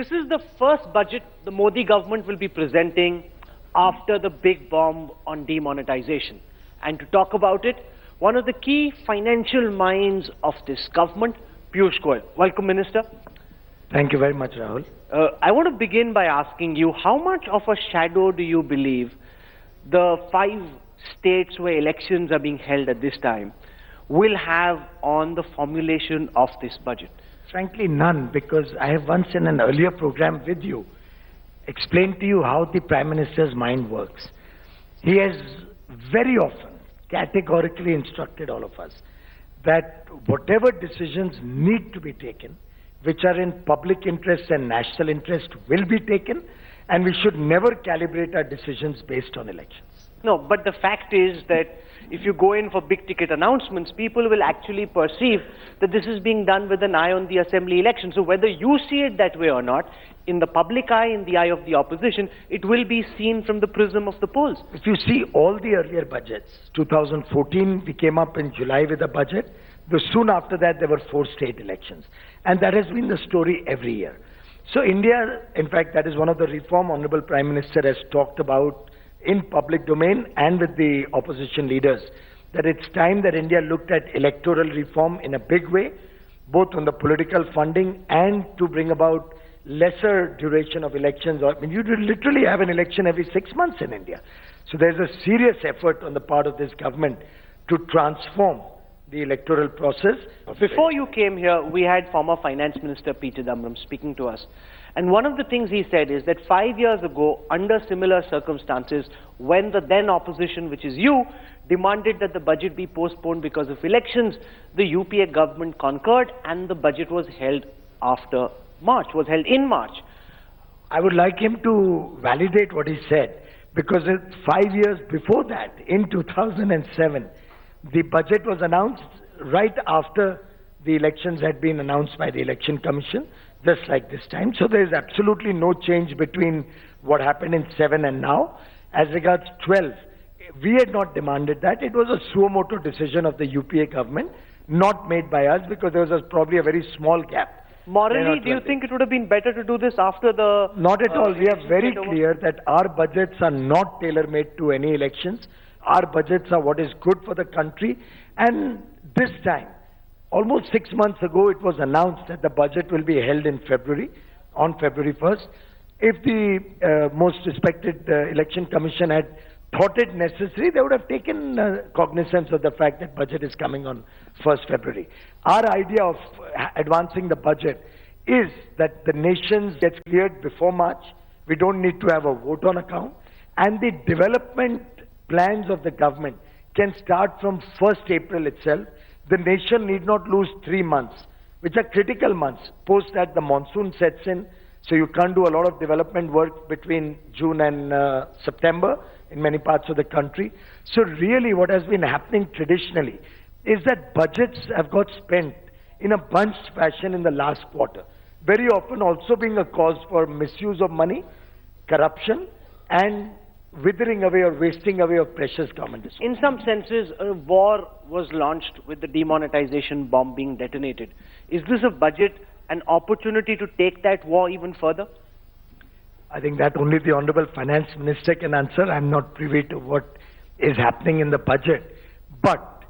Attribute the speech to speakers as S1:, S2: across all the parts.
S1: This is the first budget the Modi government will be presenting after the big bomb on demonetization. And to talk about it, one of the key financial minds of this government, Piyush Goyal. Welcome, Minister.
S2: Thank you very much, Rahul.
S1: I want to begin by asking you, how much of a shadow do you believe the 5 states where elections are being held at this time will have on the formulation of this budget?
S2: Frankly, none, because I have once in an earlier program with you explained to you how the Prime Minister's mind works. He has very often categorically instructed all of us that whatever decisions need to be taken, which are in public interest and national interest, will be taken, and we should never calibrate our decisions based on elections.
S1: No, but the fact is that if you go in for big ticket announcements, people will actually perceive that this is being done with an eye on the assembly election. So whether you see it that way or not, in the public eye, in the eye of the opposition, it will be seen from the prism of the polls.
S2: If you see all the earlier budgets, 2014 we came up in July with a budget. Soon after that there were 4 state elections. And that has been the story every year. So India, in fact, that is one of the reform Honorable Prime Minister has talked about in public domain and with the opposition leaders, that it's time that India looked at electoral reform in a big way, both on the political funding and to bring about lesser duration of elections. I mean, you literally have an election every 6 months in India. So there's a serious effort on the part of this government to transform the electoral process.
S1: Before you came here, we had former Finance Minister P. Chidambaram speaking to us. And one of the things he said is that 5 years ago, under similar circumstances, when the then opposition, which is you, demanded that the budget be postponed because of elections, the UPA government concurred and the budget was held after March, was held in March.
S2: I would like him to validate what he said, because 5 years before that, in 2007, the budget was announced right after the elections had been announced by the Election Commission, just like this time. So there is absolutely no change between what happened in 7 and now. As regards 12, we had not demanded that. It was a suo motu decision of the UPA government, not made by us, because there was probably a very small gap.
S1: Morally, do you think it would have been better to do this after the...
S2: Not at all. We are very clear that our budgets are not tailor-made to any elections. Our budgets are what is good for the country. And this time, almost 6 months ago, it was announced that the budget will be held in February, on February 1st. If the most respected Election Commission had thought it necessary, they would have taken cognizance of the fact that budget is coming on 1st February. Our idea of advancing the budget is that the nation gets cleared before March. We don't need to have a vote on account. And the development plans of the government can start from 1st April itself. The nation need not lose 3 months, which are critical months. Post that, the monsoon sets in, so you can't do a lot of development work between June and September in many parts of the country. So really what has been happening traditionally is that budgets have got spent in a bunched fashion in the last quarter, very often also being a cause for misuse of money, corruption, and withering away or wasting away of precious government resources.
S1: In some senses, a war was launched with the demonetization bomb being detonated. Is this a budget an opportunity to take that war even further?
S2: I think that only the Honorable Finance Minister can answer. I'm not privy to what is happening in the budget. But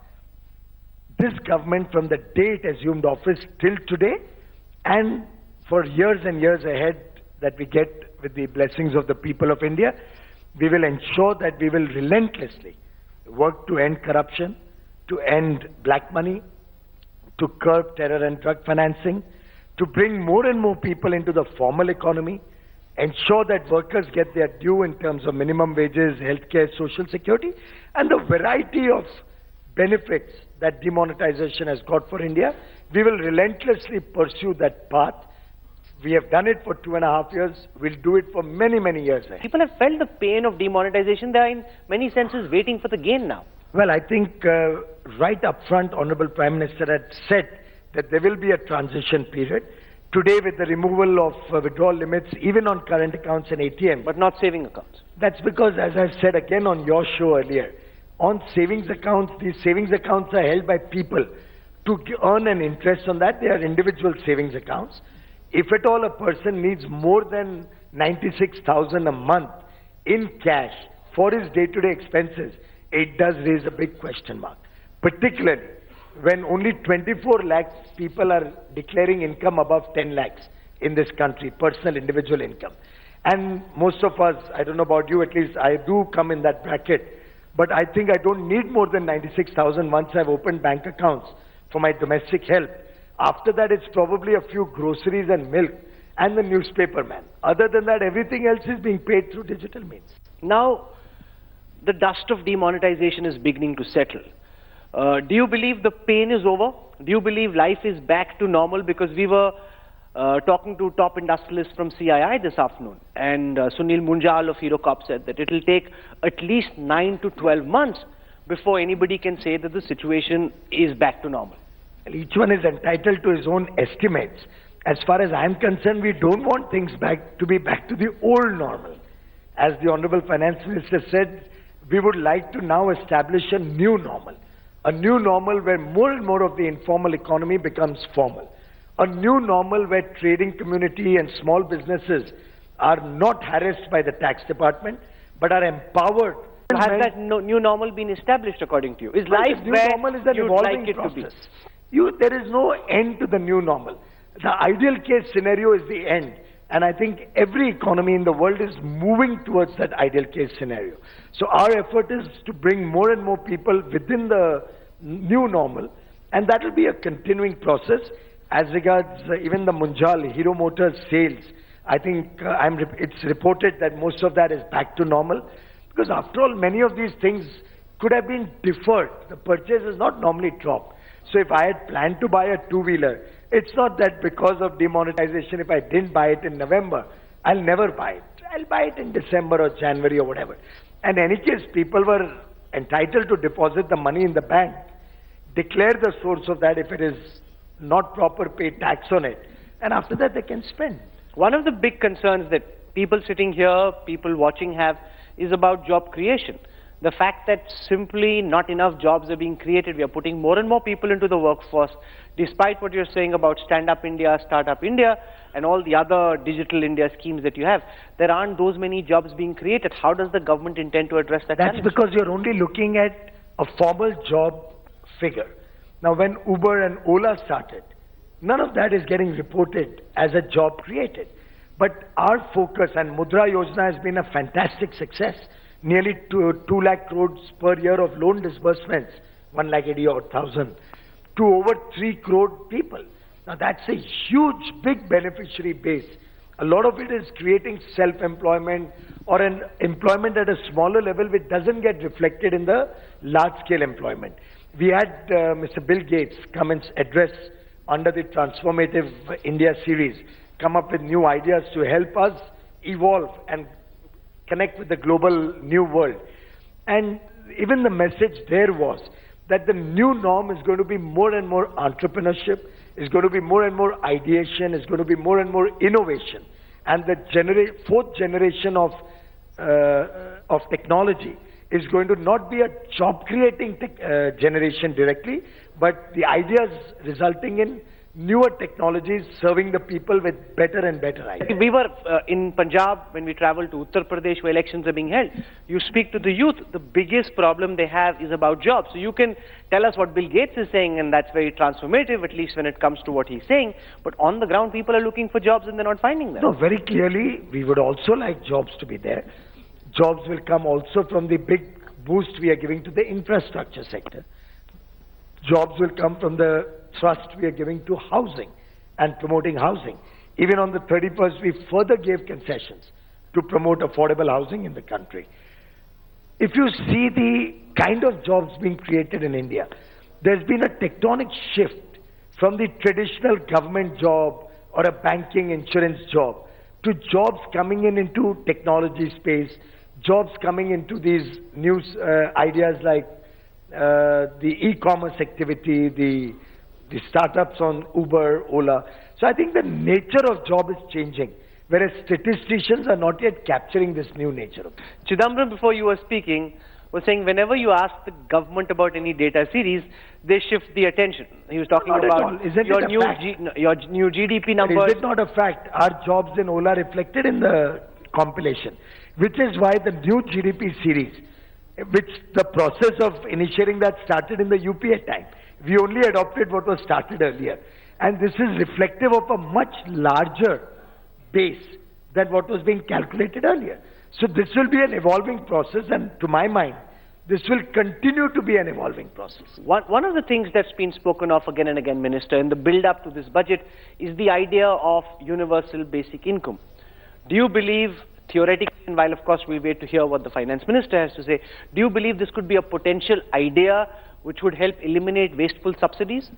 S2: this government, from the day it assumed office till today, and for years and years ahead that we get with the blessings of the people of India, we will ensure that we will relentlessly work to end corruption, to end black money, to curb terror and drug financing, to bring more and more people into the formal economy, ensure that workers get their due in terms of minimum wages, healthcare, social security, and the variety of benefits that demonetization has got for India. We will relentlessly pursue that path. We have done it for 2.5 years. We'll do it for many, many years ahead.
S1: People have felt the pain of demonetization. They are in many senses waiting for the gain now.
S2: Well, I think right up front, Honorable Prime Minister had said that there will be a transition period. Today, with the removal of withdrawal limits, even on current accounts and ATM.
S1: But not saving accounts.
S2: That's because, as I've said again on your show earlier, on savings accounts, these savings accounts are held by people to earn an interest on that. They are individual savings accounts. If at all a person needs more than 96,000 a month in cash for his day-to-day expenses, it does raise a big question mark. Particularly when only 24 lakhs people are declaring income above 10 lakhs in this country, personal individual income. And most of us, I don't know about you, at least I do come in that bracket, but I think I don't need more than 96,000 once I've opened bank accounts for my domestic help. After that, it's probably a few groceries and milk and the newspaper man. Other than that, everything else is being paid through digital means.
S1: Now, the dust of demonetization is beginning to settle. Do you believe the pain is over? Do you believe life is back to normal? Because we were talking to top industrialists from CII this afternoon, and Sunil Munjal of Hero Corp said that it will take at least 9 to 12 months before anybody can say that the situation is back to normal.
S2: Each one is entitled to his own estimates. As far as I'm concerned, we don't want things to be back to the old normal. As the Honorable Finance Minister said, we would like to now establish a new normal. A new normal where more and more of the informal economy becomes formal. A new normal where trading community and small businesses are not harassed by the tax department, but are empowered.
S1: Has that new normal been established according to you? Is
S2: Well,
S1: life
S2: the new
S1: where
S2: normal is an
S1: you'd
S2: evolving
S1: like it
S2: process.
S1: to be?
S2: There is no end to the new normal. The ideal case scenario is the end. And I think every economy in the world is moving towards that ideal case scenario. So our effort is to bring more and more people within the new normal. And that will be a continuing process. As regards even the Munjal, Hero Motors sales, I think it's reported that most of that is back to normal. Because after all, many of these things could have been deferred. The purchase is not normally dropped. So if I had planned to buy a two-wheeler, it's not that because of demonetization, if I didn't buy it in November, I'll never buy it. I'll buy it in December or January or whatever. And in any case, people were entitled to deposit the money in the bank, declare the source of that if it is not proper, pay tax on it, and after that they can spend.
S1: One of the big concerns that people sitting here, people watching have, is about job creation. The fact that simply not enough jobs are being created. We are putting more and more people into the workforce. Despite what you're saying about Stand Up India, Startup India, and all the other Digital India schemes that you have, there aren't those many jobs being created. How does the government intend to address that challenge?
S2: That's because you're only looking at a formal job figure. Now, when Uber and Ola started, none of that is getting reported as a job created. But our focus, and Mudra Yojana has been a fantastic success. Nearly 2 lakh crores per year of loan disbursements, 1,80,000, to over 3 crore people. Now that's a huge, big beneficiary base. A lot of it is creating self-employment or an employment at a smaller level which doesn't get reflected in the large-scale employment. We had Mr. Bill Gates come and address under the Transformative India series, come up with new ideas to help us evolve and connect with the global new world. And even the message there was that the new norm is going to be more and more entrepreneurship, is going to be more and more ideation, is going to be more and more innovation. And the fourth generation of technology is going to not be a job-creating generation directly, but the ideas resulting in newer technologies serving the people with better and better ideas.
S1: We were in Punjab when we traveled to Uttar Pradesh where elections are being held. You speak to the youth, the biggest problem they have is about jobs. So you can tell us what Bill Gates is saying, and that's very transformative, at least when it comes to what he's saying. But on the ground, people are looking for jobs and they're not finding them.
S2: No, very clearly, we would also like jobs to be there. Jobs will come also from the big boost we are giving to the infrastructure sector. Jobs will come from the thrust we are giving to housing and promoting housing. Even on the 31st, we further gave concessions to promote affordable housing in the country. If you see the kind of jobs being created in India, there's been a tectonic shift from the traditional government job or a banking insurance job to jobs coming into technology space, jobs coming into these new ideas like the e-commerce activity, the startups on Uber, Ola. So I think the nature of job is changing, whereas statisticians are not yet capturing this new nature of it.
S1: Chidambaram, before you were speaking, was saying whenever you ask the government about any data series, they shift the attention. He was talking
S2: Not at
S1: about
S2: all. Isn't
S1: your
S2: it a
S1: new
S2: fact?
S1: your new GDP numbers.
S2: Is it not a fact? Our jobs in Ola reflected in the compilation, which is why the new GDP series, which the process of initiating that started in the UPA time. We only adopted what was started earlier. And this is reflective of a much larger base than what was being calculated earlier. So this will be an evolving process, and to my mind, this will continue to be an evolving process.
S1: One of the things that's been spoken of again and again, Minister, in the build-up to this budget is the idea of universal basic income. Do you believe, theoretically, and while of course we wait to hear what the Finance Minister has to say, do you believe this could be a potential idea which would help eliminate wasteful subsidies?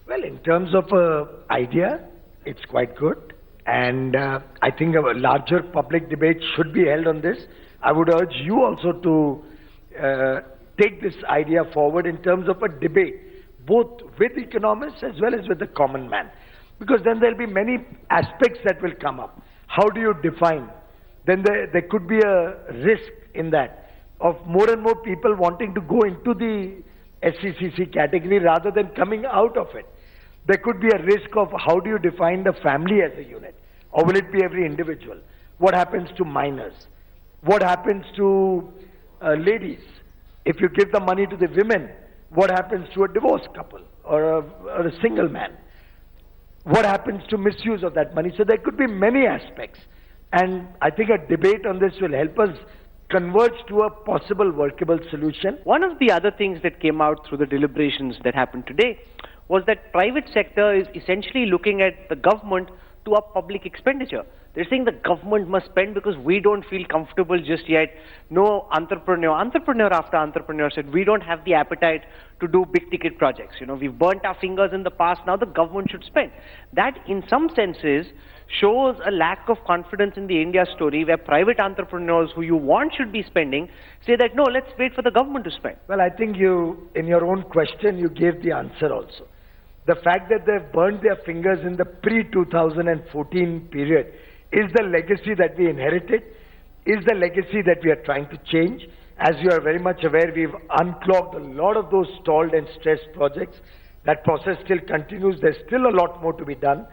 S2: Well, in terms of idea, it's quite good. And I think a larger public debate should be held on this. I would urge you also to take this idea forward in terms of a debate, both with economists as well as with the common man. Because then there'll be many aspects that will come up. How do you define? Then there could be a risk in that of more and more people wanting to go into the SCCC category rather than coming out of it. There could be a risk of how do you define the family as a unit? Or will it be every individual? What happens to minors? What happens to ladies? If you give the money to the women, what happens to a divorced couple or a single man? What happens to misuse of that money? So there could be many aspects. And I think a debate on this will help us converge to a possible workable solution.
S1: One of the other things that came out through the deliberations that happened today was that private sector is essentially looking at the government to up public expenditure. They're saying the government must spend because we don't feel comfortable just yet. No entrepreneur after entrepreneur said, we don't have the appetite to do big ticket projects. You know, we've burnt our fingers in the past, now the government should spend. That in some senses shows a lack of confidence in the India story where private entrepreneurs who you want should be spending say that no, let's wait for the government to spend.
S2: Well, I think you, in your own question, you gave the answer also. The fact that they've burned their fingers in the pre-2014 period is the legacy that we inherited, is the legacy that we are trying to change. As you are very much aware, we've unclogged a lot of those stalled and stressed projects. That process still continues. There's still a lot more to be done.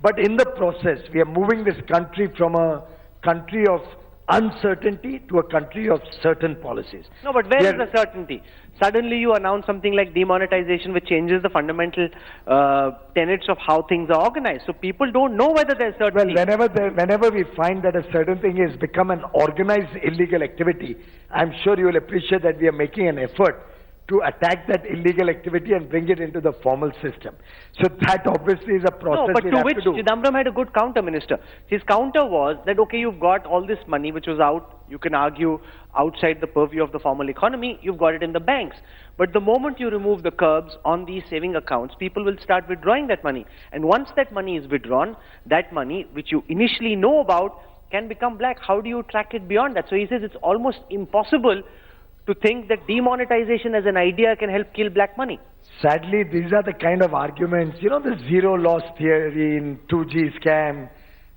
S2: But in the process, we are moving this country from a country of uncertainty to a country of certain policies.
S1: No, but where is the certainty? Suddenly you announce something like demonetization which changes the fundamental tenets of how things are organized. So people don't know whether there's certainty.
S2: Well, whenever we find that a certain thing has become an organized illegal activity, I'm sure you will appreciate that we are making an effort to attack that illegal activity and bring it into the formal system. So that obviously is a process.
S1: No, but
S2: we'll
S1: to
S2: have
S1: which
S2: to do.
S1: Chidambaram had a good counter, Minister. His counter was that, okay, you've got all this money which was out, you can argue, outside the purview of the formal economy, you've got it in the banks. But the moment you remove the curbs on these saving accounts, people will start withdrawing that money. And once that money is withdrawn, that money, which you initially know about, can become black. How do you track it beyond that? So he says it's almost impossible to think that demonetization as an idea can help kill black money.
S2: Sadly, these are the kind of arguments, you know, the zero loss theory in 2G scam,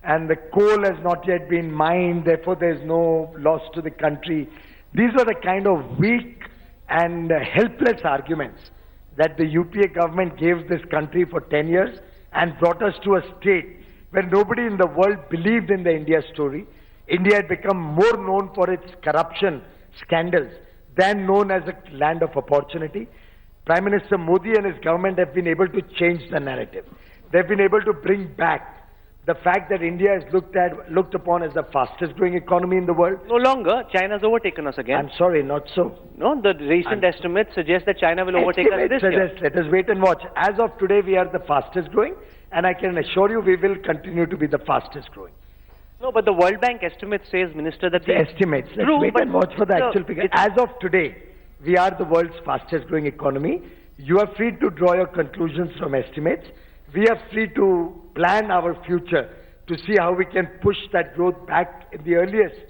S2: and the coal has not yet been mined, therefore there's no loss to the country. These are the kind of weak and helpless arguments that the UPA government gave this country for 10 years and brought us to a state where nobody in the world believed in the India story. India had become more known for its corruption scandals than known as a land of opportunity. Prime Minister Modi and his government have been able to change the narrative. They've been able to bring back the fact that India is looked upon as the fastest growing economy in the world.
S1: No longer. China's overtaken us again.
S2: I'm sorry, not so.
S1: No, the recent estimates suggest that China will overtake us this year.
S2: Let us wait and watch. As of today, we are the fastest growing, and I can assure you we will continue to be the fastest growing.
S1: No, but the World Bank estimate says, Minister, that
S2: the estimates. Let's wait and watch for the actual figure. As of today, we are the world's fastest growing economy. You are free to draw your conclusions from estimates. We are free to plan our future to see how we can push that growth back in the earliest.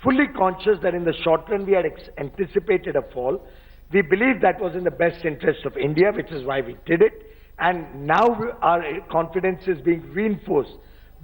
S2: Fully conscious that in the short run we had anticipated a fall. We believe that was in the best interest of India, which is why we did it. And now our confidence is being reinforced,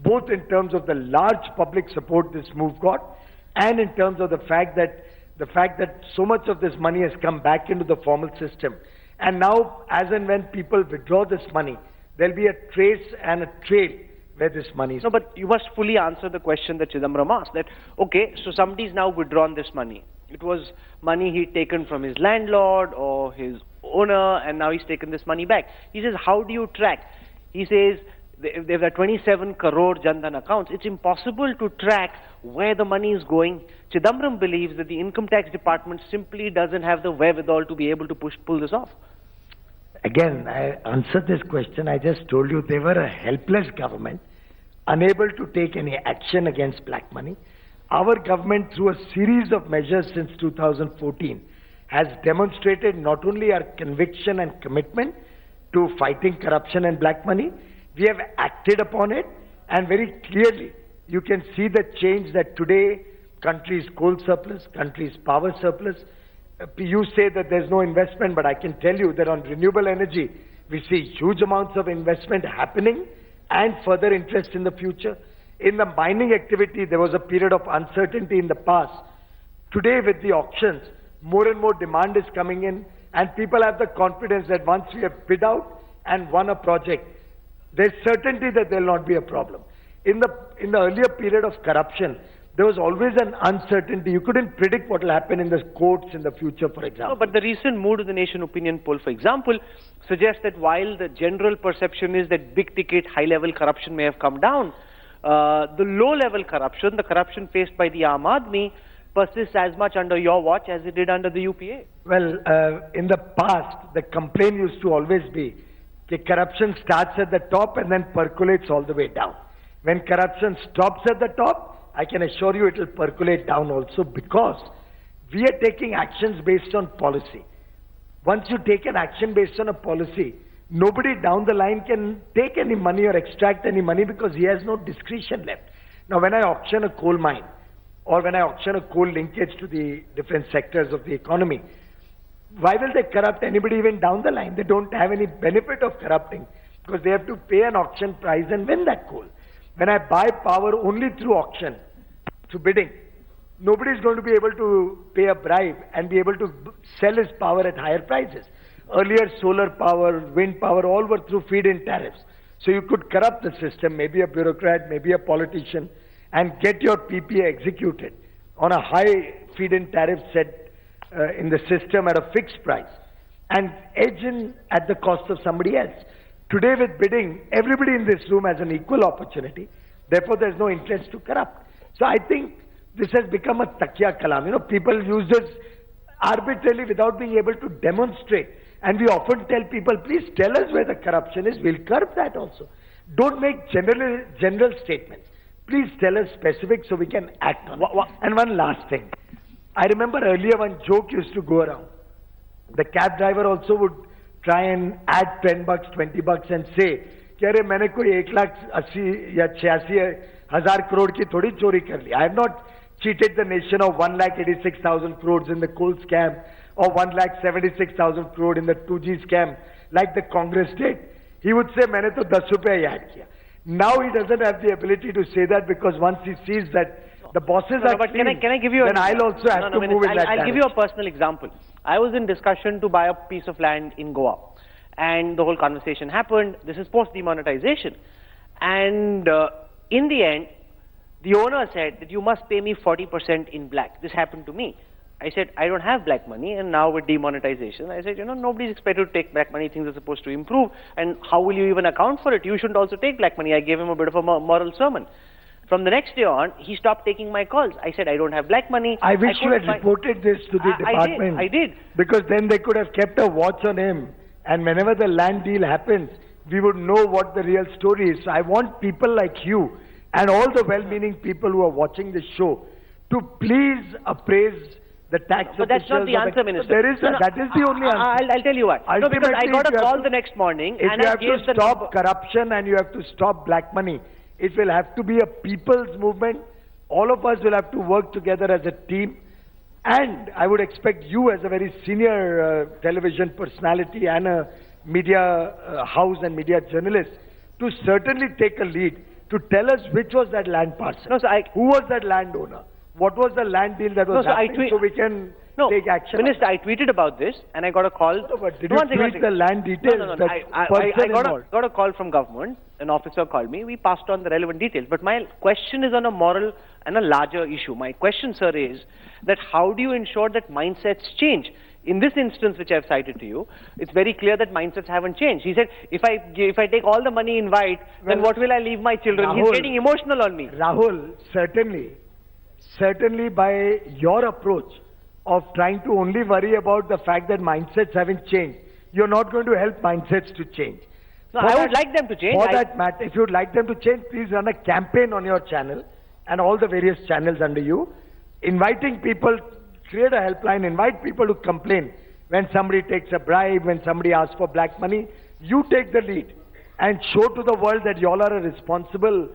S2: both in terms of the large public support this move got and in terms of the fact that the fact that so much of this money has come back into the formal system. And now, as and when people withdraw this money, there'll be a trace and a trail where this money is.
S1: No, but you must fully answer the question that Chidambaram asked, that, okay, so somebody's now withdrawn this money. It was money he'd taken from his landlord or his owner, and now he's taken this money back. He says, how do you track? He says, if there are 27 crore Jan Dhan accounts, it's impossible to track where the money is going. Chidambaram believes that the income tax department simply doesn't have the wherewithal to be able to pull this off.
S2: Again, I answered this question. I just told you they were a helpless government, unable to take any action against black money. Our government, through a series of measures since 2014, has demonstrated not only our conviction and commitment to fighting corruption and black money, we have acted upon it, and very clearly you can see the change that today country's coal surplus, country's power surplus. You say that there's no investment, but I can tell you that on renewable energy, we see huge amounts of investment happening and further interest in the future. In the mining activity, there was a period of uncertainty in the past. Today, with the auctions, more and more demand is coming in, and people have the confidence that once we have bid out and won a project, there's certainty that there will not be a problem. In the earlier period of corruption, there was always an uncertainty. You couldn't predict what will happen in the courts in the future, for example.
S1: No, but the recent Mood of the Nation opinion poll, for example, suggests that while the general perception is that big-ticket, high-level corruption may have come down, the low-level corruption, the corruption faced by the Aam Aadmi, persists as much under your watch as it did under the UPA.
S2: Well, in the past, the complaint used to always be that corruption starts at the top and then percolates all the way down. When corruption stops at the top, I can assure you it will percolate down also, because we are taking actions based on policy. Once you take an action based on a policy, nobody down the line can take any money or extract any money because he has no discretion left. Now, when I auction a coal mine or when I auction a coal linkage to the different sectors of the economy, why will they corrupt anybody even down the line? They don't have any benefit of corrupting because they have to pay an auction price and win that coal. When I buy power only through auction, through bidding, nobody is going to be able to pay a bribe and be able to sell his power at higher prices. Earlier, solar power, wind power, all were through feed-in tariffs. So you could corrupt the system, maybe a bureaucrat, maybe a politician, and get your PPA executed on a high feed-in tariff set in the system at a fixed price and edge in at the cost of somebody else. Today with bidding, everybody in this room has an equal opportunity. Therefore, there's no interest to corrupt. So I think this has become a takya kalam. You know, people use this arbitrarily without being able to demonstrate. And we often tell people, please tell us where the corruption is. We'll curb that also. Don't make general statements. Please tell us specifics so we can act on it. And one last thing. I remember earlier one joke used to go around. The cab driver also would try and add 10 bucks, 20 bucks and say, कि अरे मैंने कोई 1,80,000 या 86,000 crore की थोड़ी चोरी कर ली. I have not cheated the nation of 1,86,000 crores in the coal scam or 1,76,000 crore in the 2G scam like the Congress did. He would say, मैंने तो 10 रुपया याद किया. Now he doesn't have the ability to say that because once he sees that the bosses are
S1: but
S2: clean,
S1: can I give you
S2: then I'll also have to move in that
S1: I'll give you a personal example. I was in discussion to buy a piece of land in Goa, and the whole conversation happened. This is post-demonetization. And in the end, the owner said that you must pay me 40% in black. This happened to me. I said, I don't have black money, and now with demonetization, I said, you know, nobody's expected to take black money. Things are supposed to improve, and how will you even account for it? You shouldn't also take black money. I gave him a bit of a moral sermon. From the next day on, he stopped taking my calls. I said, I don't have black money.
S2: I wish you had reported this to the department.
S1: I did.
S2: Because then they could have kept a watch on him. And whenever the land deal happens, we would know what the real story is. So I want people like you and all the well-meaning people who are watching this show to please appraise the tax officials.
S1: But that's not the answer, Minister.
S2: There is that is the only answer.
S1: I'll tell you why. No, because I got a call the next morning.
S2: If
S1: and
S2: you
S1: I
S2: have
S1: gave
S2: to stop corruption and you have to stop black money, it will have to be a people's movement. All of us will have to work together as a team. And I would expect you as a very senior television personality and a media house and media journalist to certainly take a lead to tell us which was that land parcel.
S1: No, so
S2: who was that landowner? What was the land deal that was happening so we can take action?
S1: Minister, I tweeted about this and I got a call.
S2: No, but did you tweet the land details?
S1: No. I got a call from government. An officer called me. We passed on the relevant details. But my question is on a moral and a larger issue. My question, sir, is that how do you ensure that mindsets change? In this instance, which I've cited to you, it's very clear that mindsets haven't changed. He said, if I take all the money in white, then what will I leave my children?
S2: Rahul,
S1: he's getting emotional on me.
S2: Rahul, certainly by your approach of trying to only worry about the fact that mindsets haven't changed, you're not going to help mindsets to change.
S1: No, I would like them to change.
S2: For that matter, if you'd like them to change, please run a campaign on your channel and all the various channels under you, inviting people, create a helpline, invite people to complain when somebody takes a bribe, when somebody asks for black money. You take the lead and show to the world that you all are a responsible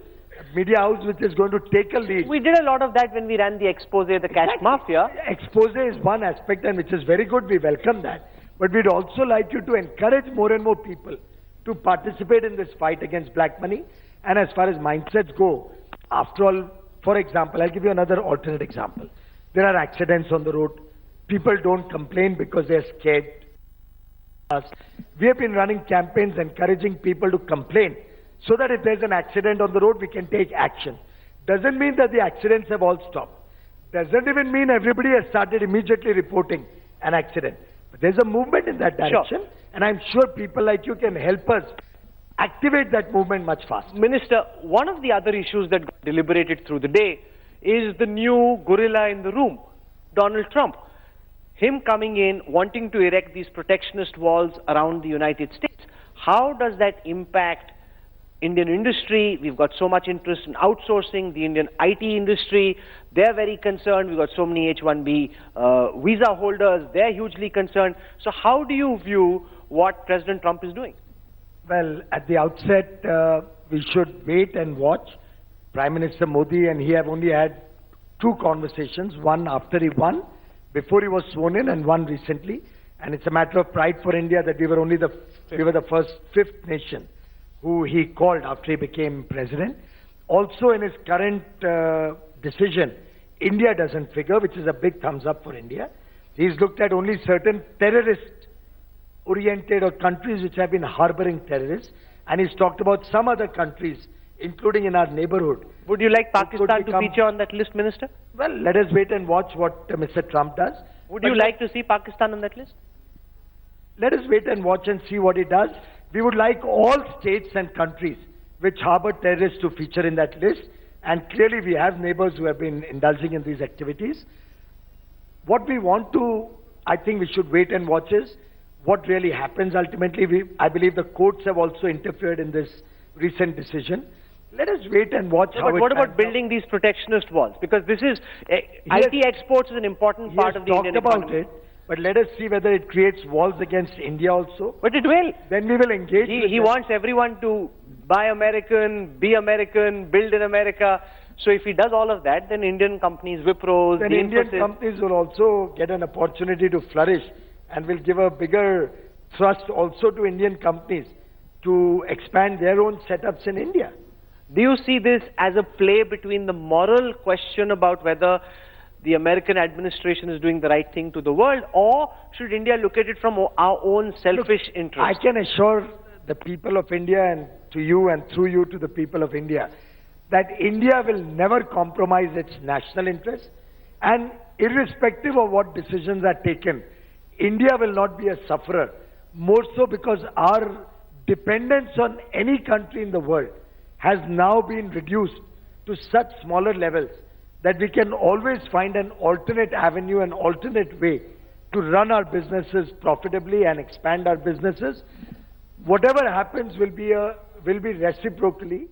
S2: media house which is going to take a lead.
S1: We did a lot of that when we ran the expose, the cash mafia.
S2: Expose is one aspect and which is very good. We welcome that. But we'd also like you to encourage more and more people to participate in this fight against black money. And as far as mindsets go, after all, for example, I'll give you another alternate example. There are accidents on the road. People don't complain because they're scared. We have been running campaigns encouraging people to complain so that if there's an accident on the road, we can take action. Doesn't mean that the accidents have all stopped. Doesn't even mean everybody has started immediately reporting an accident. But there's a movement in that direction, and I'm sure people like you can help us activate that movement much faster.
S1: Minister, one of the other issues that got deliberated through the day is the new gorilla in the room, Donald Trump. Him coming in, wanting to erect these protectionist walls around the United States. How does that impact Indian industry? We've got so much interest in outsourcing. The Indian IT industry, they're very concerned. We've got so many H-1B visa holders. They're hugely concerned. So how do you view what President Trump is doing?
S2: Well, at the outset, we should wait and watch. Prime Minister Modi and he have only had two conversations, one after he won, before he was sworn in, and one recently. And it's a matter of pride for India that we were the first fifth nation who he called after he became president. Also in his current decision, India doesn't figure, which is a big thumbs up for India. He's looked at only certain terrorist-oriented or countries which have been harboring terrorists, and he's talked about some other countries, including in our neighborhood.
S1: Would you like Pakistan to feature on that list, Minister?
S2: Well, let us wait and watch what Mr. Trump does.
S1: Would you like to see Pakistan on that list?
S2: Let us wait and watch and see what he does. We would like all states and countries which harbor terrorists to feature in that list. And clearly we have neighbors who have been indulging in these activities. What we want to, I think we should wait and watch is what really happens ultimately. I believe the courts have also interfered in this recent decision. Let us wait and watch how it
S1: But what about building these protectionist walls? Because this is, IT exports is an important part of the Indian economy.
S2: It, but let us see whether it creates walls against India also.
S1: But it will.
S2: Then we will engage.
S1: He wants everyone to buy American, be American, build in America. So if he does all of that, then Indian companies, Wipros,
S2: then Indian companies will also get an opportunity to flourish and will give a bigger thrust also to Indian companies to expand their own setups in India.
S1: Do you see this as a play between the moral question about whether the American administration is doing the right thing to the world, or should India look at it from our own selfish interest?
S2: I can assure the people of India and to you and through you to the people of India that India will never compromise its national interests, and irrespective of what decisions are taken, India will not be a sufferer, more so because our dependence on any country in the world has now been reduced to such smaller levels that we can always find an alternate avenue, an alternate way to run our businesses profitably and expand our businesses. Whatever happens will be reciprocally